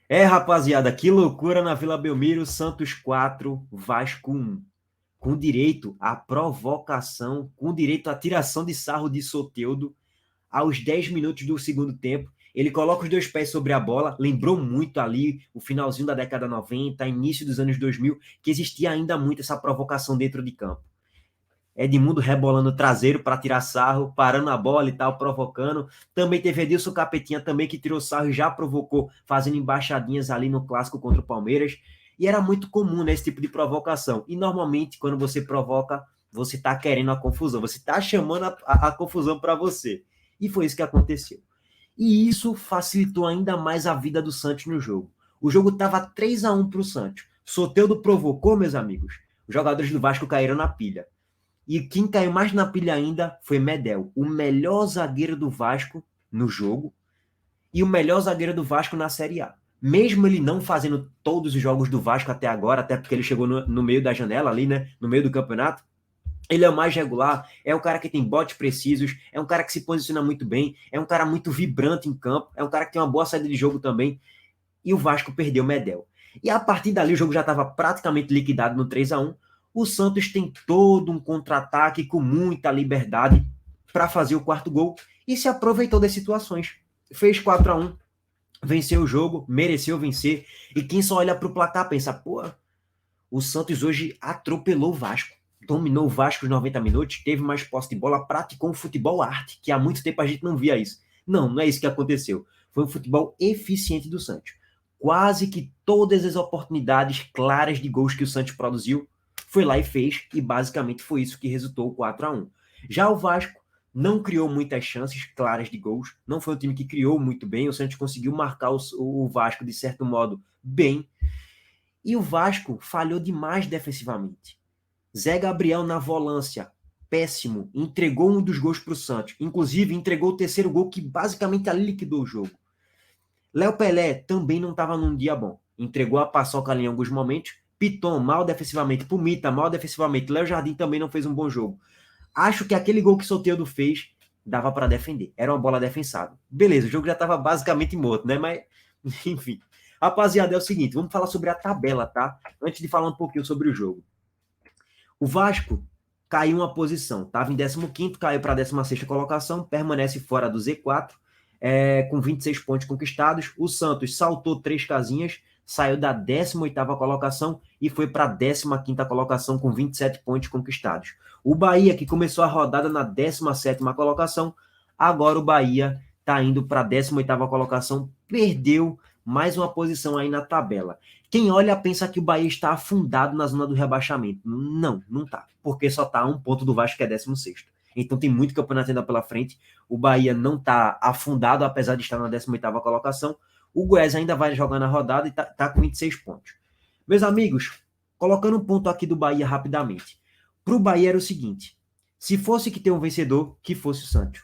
Rapaziada, que loucura na Vila Belmiro, Santos 4, Vasco 1. Com direito à provocação, com direito à tiração de sarro de Soteldo aos 10 minutos do segundo tempo. Ele coloca os dois pés sobre a bola, lembrou muito ali o finalzinho da década 90, início dos anos 2000, que existia ainda muito essa provocação dentro de campo. Edmundo rebolando traseiro para tirar sarro, parando a bola e tal, provocando. Também teve Edilson Capetinha também que tirou sarro e já provocou, fazendo embaixadinhas ali no clássico contra o Palmeiras. E era muito comum, né, esse tipo de provocação. E normalmente, quando você provoca, você está querendo a confusão, você está chamando a confusão para você. E foi isso que aconteceu. E isso facilitou ainda mais a vida do Santos no jogo. O jogo estava 3-1 para o Santos. Soteldo provocou, meus amigos. Os jogadores do Vasco caíram na pilha. E quem caiu mais na pilha ainda foi Medel, o melhor zagueiro do Vasco no jogo e o melhor zagueiro do Vasco na Série A. Mesmo ele não fazendo todos os jogos do Vasco até agora, até porque ele chegou no meio da janela ali, né? No meio do campeonato, ele é o mais regular, é um cara que tem botes precisos, é um cara que se posiciona muito bem, é um cara muito vibrante em campo, é um cara que tem uma boa saída de jogo também. E o Vasco perdeu o Medel. E a partir dali o jogo já estava praticamente liquidado no 3-1. O Santos tem todo um contra-ataque com muita liberdade para fazer o quarto gol e se aproveitou das situações. Fez 4-1, venceu o jogo, mereceu vencer. E quem só olha para o placar pensa, pô, o Santos hoje atropelou o Vasco. Dominou o Vasco os 90 minutos, teve mais posse de bola, praticou um futebol arte, que há muito tempo a gente não via isso. Não, não é isso que aconteceu. Foi um futebol eficiente do Santos. Quase que todas as oportunidades claras de gols que o Santos produziu, foi lá e fez, e basicamente foi isso que resultou o 4-1. Já o Vasco não criou muitas chances claras de gols, não foi um time que criou muito bem, o Santos conseguiu marcar o Vasco de certo modo bem, e o Vasco falhou demais defensivamente. Zé Gabriel na volância, péssimo, entregou um dos gols para o Santos, inclusive entregou o terceiro gol que basicamente ali liquidou o jogo. Léo Pelé também não estava num dia bom, entregou a paçoca ali em alguns momentos, Piton mal defensivamente, Pumita mal defensivamente, Léo Jardim também não fez um bom jogo. Acho que aquele gol que Soteldo fez dava para defender, era uma bola defensável. Beleza, o jogo já estava basicamente morto, né? Mas, enfim. Rapaziada, é o seguinte, vamos falar sobre a tabela, tá? Antes de falar um pouquinho sobre o jogo. O Vasco caiu uma posição, estava em 15º, caiu para a 16ª colocação, permanece fora do Z4, com 26 pontos conquistados. O Santos saltou 3 casinhas, saiu da 18ª colocação e foi para a 15ª colocação com 27 pontos conquistados. O Bahia, que começou a rodada na 17ª colocação, agora o Bahia está indo para a 18ª colocação, perdeu mais uma posição aí na tabela. Quem olha pensa que o Bahia está afundado na zona do rebaixamento. Não, não está. Porque só está a um ponto do Vasco, que é 16º. Então tem muito campeonato ainda pela frente. O Bahia não está afundado, apesar de estar na 18ª colocação. O Goiás ainda vai jogar na rodada e está com 26 pontos. Meus amigos, colocando um ponto aqui do Bahia rapidamente. Para o Bahia era o seguinte: se fosse que ter um vencedor, que fosse o Santos.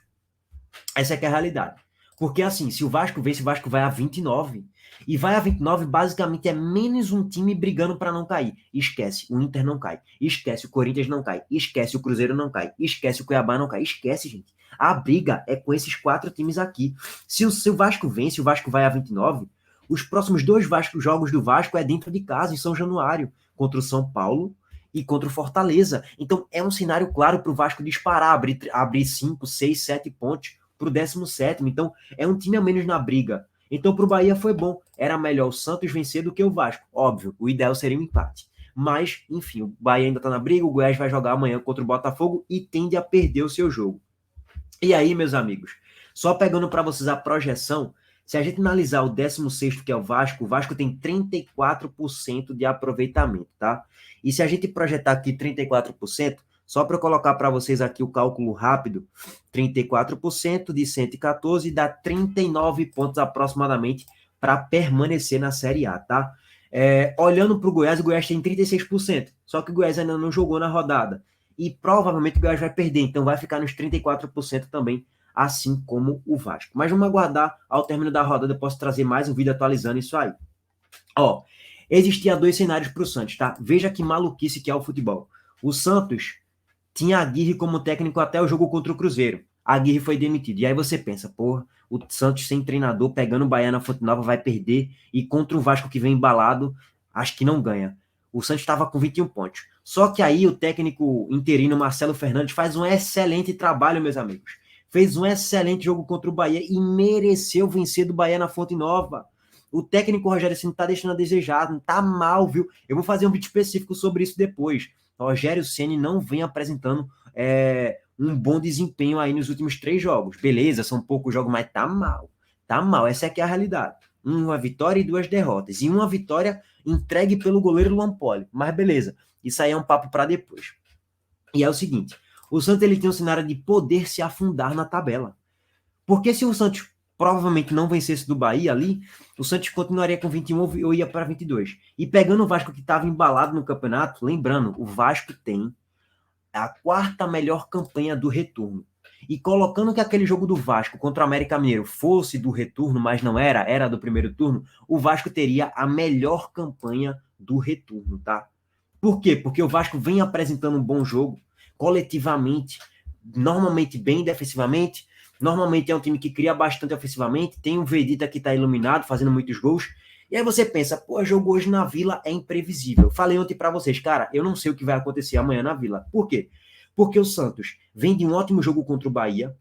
Essa é que é a realidade. Porque assim, se o Vasco vence, o Vasco vai a 29. E vai a 29, basicamente, é menos um time brigando para não cair. Esquece, o Inter não cai. Esquece, o Corinthians não cai. Esquece, o Cruzeiro não cai. Esquece, o Cuiabá não cai. Esquece, gente. A briga é com esses 4 times aqui. Se o Vasco vence, o Vasco vai a 29, os próximos 2 jogos do Vasco é dentro de casa, em São Januário, contra o São Paulo e contra o Fortaleza. Então é um cenário claro para o Vasco disparar, abrir 5, 6, 7 pontos para o 17º. Então é um time a menos na briga. Então para o Bahia foi bom. Era melhor o Santos vencer do que o Vasco. Óbvio, o ideal seria um empate. Mas, enfim, o Bahia ainda está na briga, o Goiás vai jogar amanhã contra o Botafogo e tende a perder o seu jogo. E aí, meus amigos, só pegando para vocês a projeção, se a gente analisar o 16º, que é o Vasco tem 34% de aproveitamento, tá? E se a gente projetar aqui 34%, só para eu colocar para vocês aqui o cálculo rápido, 34% de 114 dá 39 pontos aproximadamente para permanecer na Série A, tá? Olhando para o Goiás tem 36%, só que o Goiás ainda não jogou na rodada. E provavelmente o Goiás vai perder, então vai ficar nos 34% também, assim como o Vasco. Mas vamos aguardar, ao término da rodada eu posso trazer mais um vídeo atualizando isso aí. Ó, existia 2 cenários para o Santos, tá? Veja que maluquice que é o futebol. O Santos tinha Aguirre como técnico até o jogo contra o Cruzeiro. Aguirre foi demitido. E aí você pensa, porra, O Santos sem treinador, pegando o Bahia na Fonte Nova, vai perder. E contra o Vasco que vem embalado, acho que não ganha. O Santos estava com 21 pontos. Só que aí o técnico interino Marcelo Fernandes faz um excelente trabalho, meus amigos. Fez um excelente jogo contra o Bahia e mereceu vencer do Bahia na Fonte Nova. O técnico Rogério Ceni tá deixando a desejar, não tá mal, viu? Eu vou fazer um vídeo específico sobre isso depois. Rogério Ceni não vem apresentando um bom desempenho aí nos últimos 3 jogos. Beleza, são poucos jogos, mas tá mal. Tá mal, essa aqui é a realidade. Uma vitória e 2 derrotas. E uma vitória entregue pelo goleiro Luan Poli. Mas beleza, isso aí é um papo para depois. E é o seguinte, o Santos ele tem um cenário de poder se afundar na tabela. Porque se o Santos provavelmente não vencesse do Bahia ali, o Santos continuaria com 21 ou ia para 22. E pegando o Vasco que estava embalado no campeonato, lembrando, o Vasco tem a 4ª melhor campanha do retorno. E colocando que aquele jogo do Vasco contra o América Mineiro fosse do retorno, mas não era do primeiro turno, o Vasco teria a melhor campanha do retorno, tá? Por quê? Porque o Vasco vem apresentando um bom jogo, coletivamente, normalmente bem defensivamente, normalmente é um time que cria bastante ofensivamente, tem o Vedita que tá iluminado, fazendo muitos gols, e aí você pensa, pô, jogo hoje na Vila é imprevisível. Falei ontem para vocês, cara, eu não sei o que vai acontecer amanhã na Vila. Por quê? Porque o Santos vem de um ótimo jogo contra o Bahia,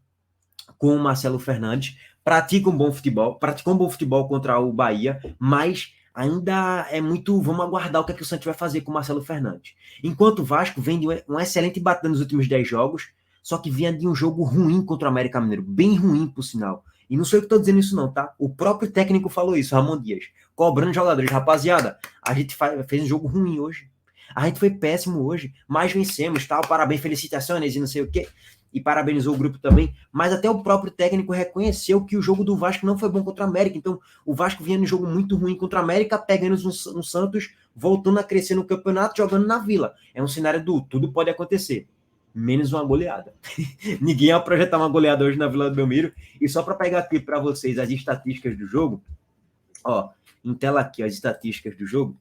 com o Marcelo Fernandes, praticou um bom futebol contra o Bahia, mas ainda é muito, vamos aguardar o que é que o Santos vai fazer com o Marcelo Fernandes. Enquanto o Vasco vem de um excelente batida nos últimos 10 jogos, só que vinha de um jogo ruim contra o América Mineiro, bem ruim, por sinal. E não sou eu que estou dizendo isso não, tá? O próprio técnico falou isso, Ramon Dias, cobrando jogadores. Rapaziada, a gente fez um jogo ruim hoje. A gente foi péssimo hoje, mas vencemos, tal, parabéns, felicitações e não sei o quê. E parabenizou o grupo também, mas até o próprio técnico reconheceu que o jogo do Vasco não foi bom contra o América, então o Vasco vinha no jogo muito ruim contra o América, pegando no Santos, voltando a crescer no campeonato, jogando na Vila. É um cenário do tudo pode acontecer, menos uma goleada. Ninguém ia projetar uma goleada hoje na Vila do Belmiro, e só para pegar aqui para vocês as estatísticas do jogo, ó, em tela aqui as estatísticas do jogo,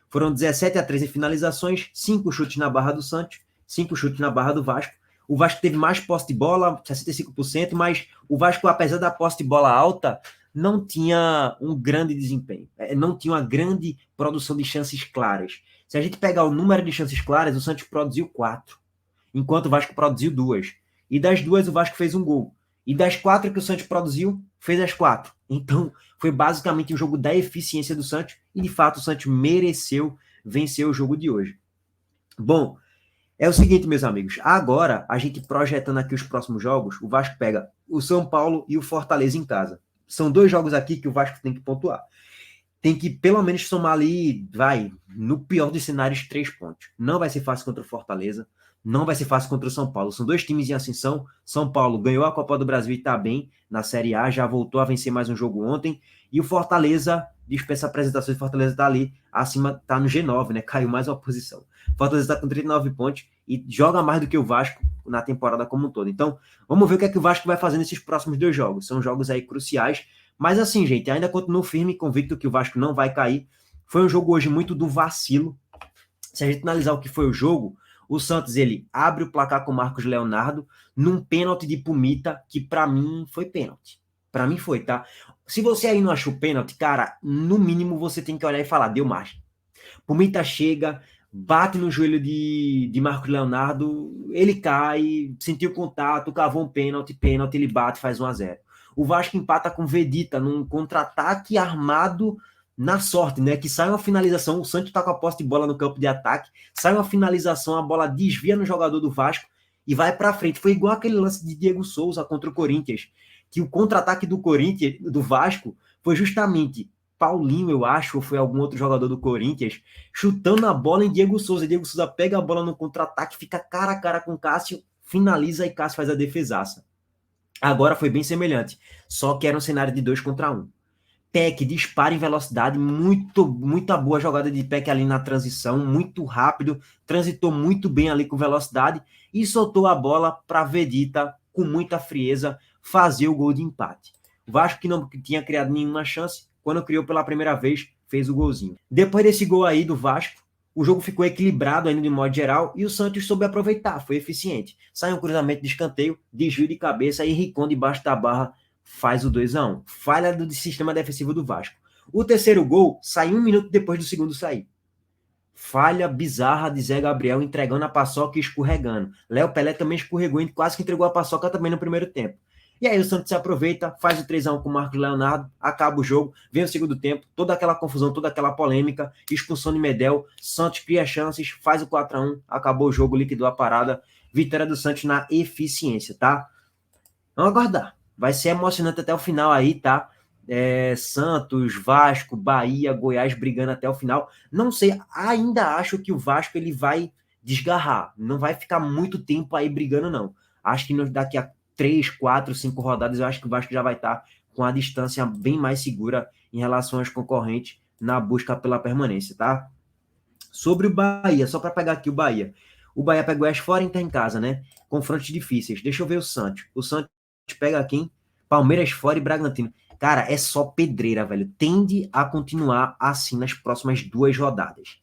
foram 17-13 em finalizações, 5 chutes na barra do Santos, 5 chutes na barra do Vasco. O Vasco teve mais posse de bola, 65%, mas o Vasco, apesar da posse de bola alta, não tinha um grande desempenho, não tinha uma grande produção de chances claras. Se a gente pegar o número de chances claras, o Santos produziu 4, enquanto o Vasco produziu 2. E das 2, o Vasco fez um gol. E das 4 que o Santos produziu, fez as 4. Então, foi basicamente um jogo da eficiência do Santos, e de fato o Santos mereceu vencer o jogo de hoje. Bom, é o seguinte, meus amigos, agora a gente projetando aqui os próximos jogos, o Vasco pega o São Paulo e o Fortaleza em casa. São 2 jogos aqui que o Vasco tem que pontuar. Tem que pelo menos somar ali, no pior dos cenários, 3 pontos. Não vai ser fácil contra o Fortaleza, não vai ser fácil contra o São Paulo. São 2 times em ascensão. São Paulo ganhou a Copa do Brasil e está bem na Série A, já voltou a vencer mais um jogo ontem. E o Fortaleza, dispensa apresentações, o Fortaleza está ali acima, está no G9, né? Caiu mais uma posição. O Fortaleza está com 39 pontos e joga mais do que o Vasco na temporada como um todo. Então, vamos ver o que é que o Vasco vai fazer nesses próximos 2 jogos. São jogos aí cruciais. Mas assim, gente, ainda continuo firme e convicto que o Vasco não vai cair. Foi um jogo hoje muito do vacilo. Se a gente analisar o que foi o jogo, o Santos, ele abre o placar com o Marcos Leonardo num pênalti de Pumita, que para mim foi pênalti. Para mim foi, tá? Se você aí não achou pênalti, cara, no mínimo você tem que olhar e falar, deu margem. Pumita chega, bate no joelho de Marcos Leonardo, ele cai, sentiu contato, cavou um pênalti, ele bate, faz 1-0. O Vasco empata com o Vedita num contra-ataque armado na sorte, né? Que sai uma finalização, o Santos tá com a posse de bola no campo de ataque, sai uma finalização, a bola desvia no jogador do Vasco e vai para frente. Foi igual aquele lance de Diego Souza contra o Corinthians, que o contra-ataque do Corinthians, do Vasco, foi justamente Paulinho, eu acho, ou foi algum outro jogador do Corinthians, chutando a bola em Diego Souza. Diego Souza pega a bola no contra-ataque, fica cara a cara com Cássio, finaliza e Cássio faz a defesaça. Agora foi bem semelhante, só que era um cenário de 2 contra 1. Peck dispara em velocidade, muita boa jogada de Peck ali na transição, muito rápido, transitou muito bem ali com velocidade e soltou a bola para Vedita com muita frieza fazer o gol de empate. O Vasco, que não tinha criado nenhuma chance, quando criou pela primeira vez, fez o golzinho. Depois desse gol aí do Vasco, o jogo ficou equilibrado ainda de modo geral e o Santos soube aproveitar, foi eficiente. Sai um cruzamento de escanteio, desvio de cabeça e Ricon debaixo da barra faz o 2-1. Falha do sistema defensivo do Vasco. O terceiro gol sai 1 minuto depois do segundo sair. Falha bizarra de Zé Gabriel entregando a paçoca e escorregando. Léo Pelé também escorregou e quase que entregou a paçoca também no primeiro tempo. E aí o Santos se aproveita, faz o 3-1 com o Marcos Leonardo, acaba o jogo, vem o segundo tempo, toda aquela confusão, toda aquela polêmica, expulsão de Medel, Santos cria chances, faz o 4-1, acabou o jogo, liquidou a parada, vitória do Santos na eficiência, tá? Vamos aguardar. Vai ser emocionante até o final aí, tá? Santos, Vasco, Bahia, Goiás brigando até o final. Não sei, ainda acho que o Vasco ele vai desgarrar. Não vai ficar muito tempo aí brigando, não. Acho que daqui a 3, 4, 5 rodadas, eu acho que o Vasco já vai estar com a distância bem mais segura em relação aos concorrentes na busca pela permanência, tá? Sobre o Bahia, só para pegar aqui o Bahia. O Bahia pega o Goiás fora e tá em casa, né? Confrontos difíceis. Deixa eu ver o Santos. O Santos pega quem? Palmeiras fora e Bragantino. Cara, é só pedreira, velho. Tende a continuar assim nas próximas 2 rodadas.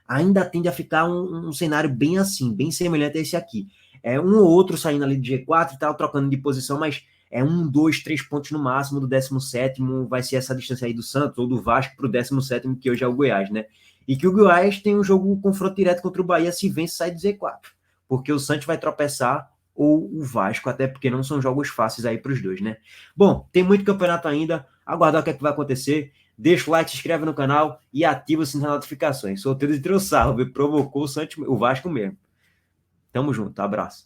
Ainda tende a ficar um cenário bem assim, bem semelhante a esse aqui. É um ou outro saindo ali do G4 e tal, trocando de posição, mas é 1, 2, 3 pontos no máximo do 17º. Vai ser essa distância aí do Santos ou do Vasco pro 17º, que hoje é o Goiás, né? E que o Goiás tem um jogo, um confronto direto contra o Bahia, se vence, sai do Z4. Porque o Santos vai tropeçar ou o Vasco, até porque não são jogos fáceis aí para os dois, né? Bom, tem muito campeonato ainda, aguardar o que é que vai acontecer. Deixa o like, se inscreve no canal e ativa o sininho das notificações. Solteiro de tirou sarro, provocou o Santos, o Vasco mesmo. Tamo junto, abraço.